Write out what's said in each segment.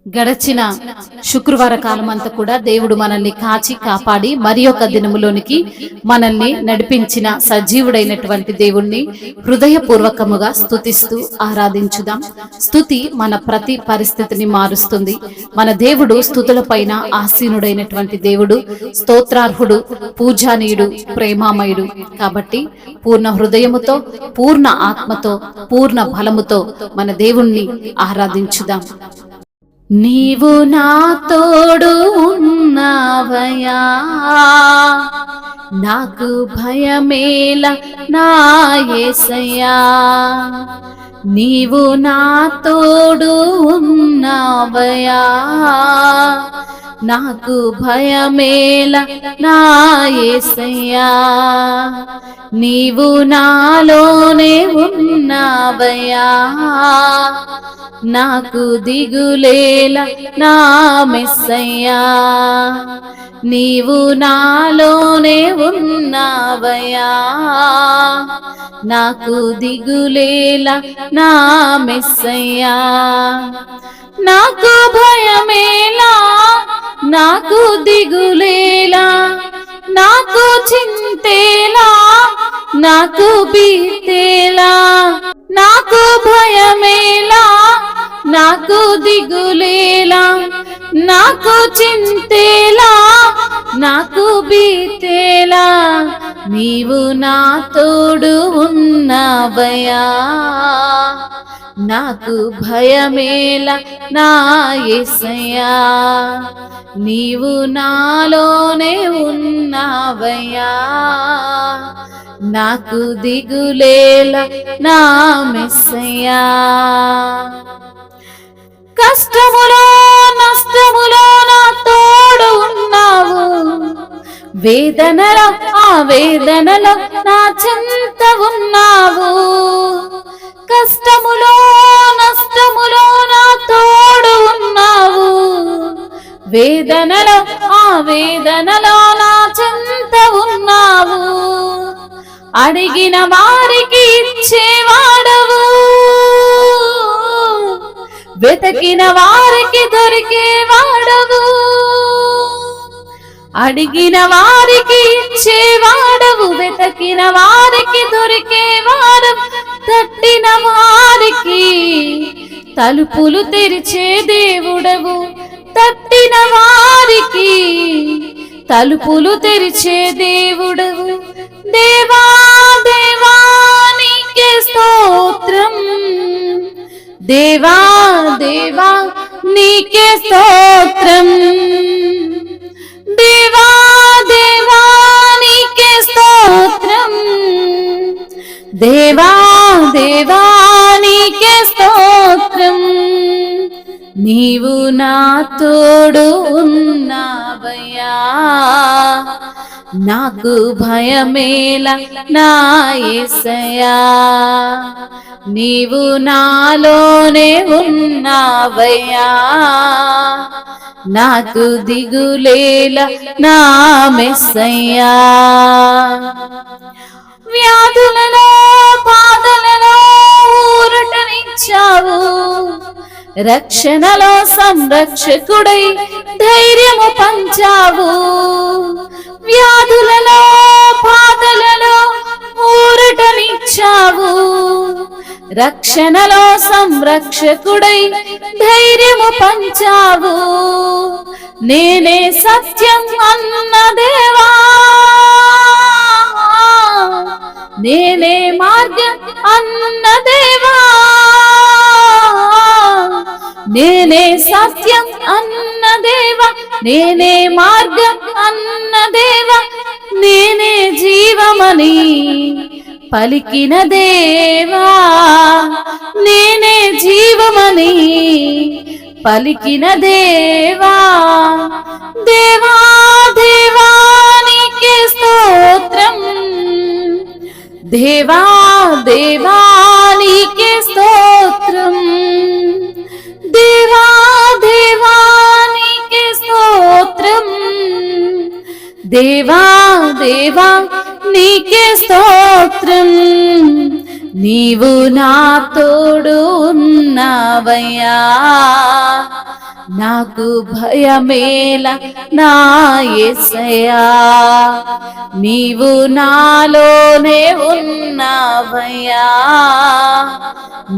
గడచిన శుక్రవార కాలం అంతా కూడా దేవుడు మనల్ని కాచి కాపాడి మరి ఒక దినములోనికి మనల్ని నడిపించిన సజీవుడైనటువంటి దేవుణ్ణి హృదయపూర్వకముగా స్తుతిస్తూ ఆరాధించుదాం. స్తుతి మన ప్రతి పరిస్థితిని మారుస్తుంది. మన దేవుడు స్తుతుల పైన ఆసీనుడైనటువంటి దేవుడు, స్తోత్రార్హుడు, పూజానీయుడు, ప్రేమామయుడు. కాబట్టి పూర్ణ హృదయముతో, పూర్ణ ఆత్మతో, పూర్ణ బలముతో మన దేవుణ్ణి ఆరాధించుదాం. నీవు నా తోడు ఉన్నావయా, నాకు భయమేల నా యేసయ్యా. నీవు నా తోడు ఉన్నావయా, నాకు భయమేల నా యేసయ్యా. నీవు నాలోనే ఉన్నావయా, నాకు దిగులేల నా మెస్సయ్యా. నీవు నాలోనే ఉన్నావయా, నాకు దిగులేల నా మెస్సయ్యా. నాకు భయమేలా, నాకు దిగులేలా, నాకు చింతేలా, నాకు భీతేలా. నాకు భయమేలా, నాకు దిగులేలా, నాకు చింతేలా, నాకు భీతేలా. నీవు నా తోడు ఉన్నావయా, నాకు భయమేల నా యేసయ్యా. నీవు నాలోనే ఉన్నావయ్యా, నాకు దిగులేల నా మెస్సయ్యా. కష్టములో నష్టములో నా తోడు ఉన్నావు, వేదనలో ఆ వేదనలో నా చెంత ఉన్నావు. కష్టములో నష్టములో నా తోడు ఉన్నావు, వేదనలో ఆ వేదనలో నా చెంత ఉన్నావు. అడిగిన వారికి ఇచ్చేవాడవు, వెతకిన వారికి దొరికేవాడవు. అడిగిన వారికి ఇచ్చేవాడవు, వెతకిన వారికి దొరికేవాడవు. తట్టిన వారికి తలుపులు తెరిచే దేవుడవు, తట్టిన వారికి తలుపులు తెరిచే దేవుడవు. దేవా దేవా నీకే స్తోత్రం, దేవా దేవా నీకే స్తోత్రం. దేవా దేవా నీకే స్తోత్రం, దేవా దేవా నీకే స్తోత్రం. నీవు నా తోడు ఉన్నావయ్యా, నాకు భయమేల నా యేసయ్యా. నీవు నాలోనే ఉన్నావయ్యా, నాకు దిగులేల నా మెస్సయ్యా. వ్యాధులలో బాధలలో ఊరటనిచ్చావు, రక్షణలో సంరక్షకుడై ధైర్యము పంచావు. వ్యాధులలో బాధలలో ఊరటనిచ్చావు, రక్షణలో సంరక్షకుడై ధైర్యము పంచావు. నేనే సత్యం అన్న దేవా, నేనే మార్గం అన్న దేవా, నేనే సత్యం అన్న దేవా, నేనే మార్గం అన్న దేవా. నేనే జీవమని పలికిన దేవా, నేనే జీవమని పలికిన దేవా. దేవా దేవా నీకే స్తోత్రం, దేవా దేవా నీకే స్తోత్రం. దేవా దేవా నీకే స్తోత్రం, దేవా దేవా నీకే స్తోత్రం. నీవు నా తోడు ఉన్నావయ్యా, నాకు భయమేల నా యేసయ్యా, నీవు నాలోనే ఉన్నావయ్యా.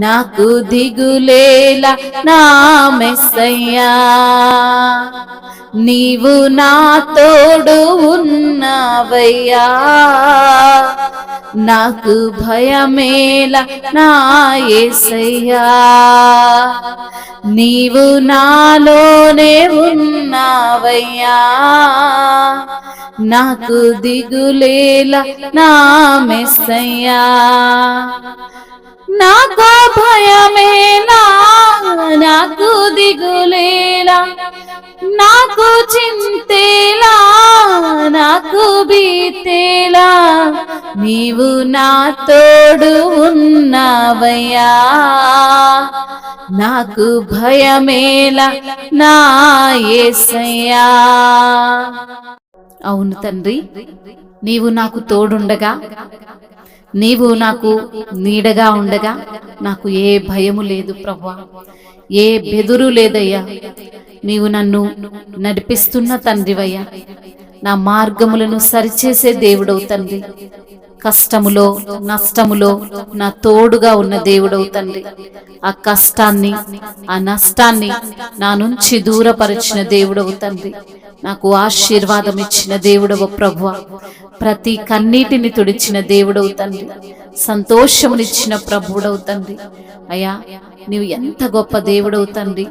నాకు దిగులేల నా మెస్సయ్యా, నీవు నా తోడు ఉన్నావయ్యా. నాకు భయమేల నా యేసయ్యా, నీవు నాలోనే ఉన్నావయ్యా. నాకు దిగులేల నా మెస్సయ్యా, నాకు భయమేలా నాకు దిగులేలా, నాకు చింతేలా నాకు భీతేలా, నీవు నా తోడు ఉన్నావయ్యా. నాకు భయమేలా నా యేసయ్యా. అవును తండ్రి, నీవు నాకు తోడుండగా, నీవు నాకు నీడగా ఉండగా నాకు ఏ భయము లేదు ప్రభువా, ఏ బెదురు లేదయ్యా. నీవు నన్ను నడిపిస్తున్న తండ్రివయ్యా, నా మార్గములను సరిచేసే దేవుడవు తండ్రి. కష్టములో నష్టములో నా తోడుగా ఉన్న దేవుడవు తండ్రి. ఆ కష్టాన్ని ఆ నష్టాన్ని నా నుంచి దూరపరిచిన దేవుడవు తండ్రి. నాకు ఆశీర్వాదం ఇచ్చిన దేవుడవు ప్రభువా, ప్రతి కన్నీటిని తుడిచిన దేవుడవు తండ్రి. సంతోషమునిచ్చిన ప్రభువుడవు తండ్రి. అయ్యా, నీవు ఎంత గొప్ప దేవుడవు తండ్రి.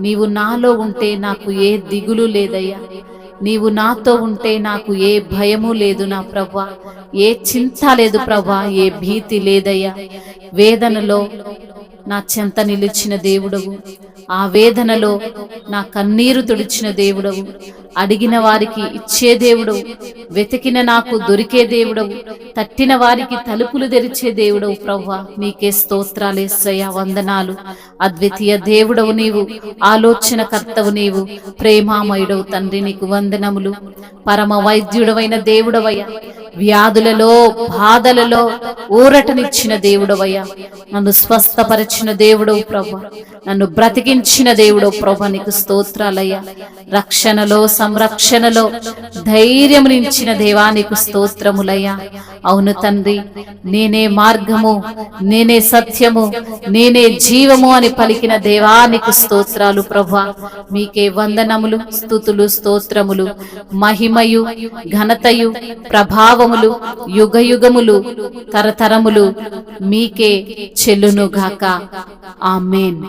నీవు నాలో ఉంటే నాకు ఏ దిగులు లేదయ్యా. నీవు నాతో ఉంటే నాకు ఏ భయము లేదు నా ప్రభువా, ఏ చింత లేదు ప్రభువా, ఏ భీతి లేదయ్యా. వేదనలో నా చెంత నిలిచిన దేవుడవు, ఆ వేదనలో నా కన్నీరు తుడిచిన దేవుడవు, అడిగిన వారికి ఇచ్చే దేవుడవు, వెతికిన నాకు దొరికే దేవుడవు, తట్టిన వారికి తలుపులు తెరిచే దేవుడవు ప్రభువా. నీకే స్తోత్రాలేసయ్యా, వందనాలు. అద్వితీయ దేవుడవు నీవు, ఆలోచన కర్తవు నీవు, ప్రేమామయుడవు తండ్రి, నీకు వందనములు. పరమ వైద్యుడవైన దేవుడవయ్యా, వ్యాధులలో బాధలలో ఊరటనిచ్చిన దేవుడవయ్యా, నన్ను స్వస్థపరిచిన దేవుడవు ప్రభు, నన్ను బ్రతికించిన దేవుడవు ప్రభు, నీకు స్తోత్రాలయ్యా. రక్షణలో సంరక్షణలో ధైర్యమునిచ్చిన దేవా, నీకు స్తోత్రములయ్యా. అవును తండ్రి, నేనే మార్గము, నేనే సత్యము, నేనే జీవము అని పలికిన దేవా, నీకు స్తోత్రాలు ప్రభు. మీకే వందనములు, స్తుతులు, స్తోత్రములు, మహిమయు ఘనతయు ప్రభావములు యుగయుగములు తరతరములు మీకే చెల్లునుగాక. ఆమేన్.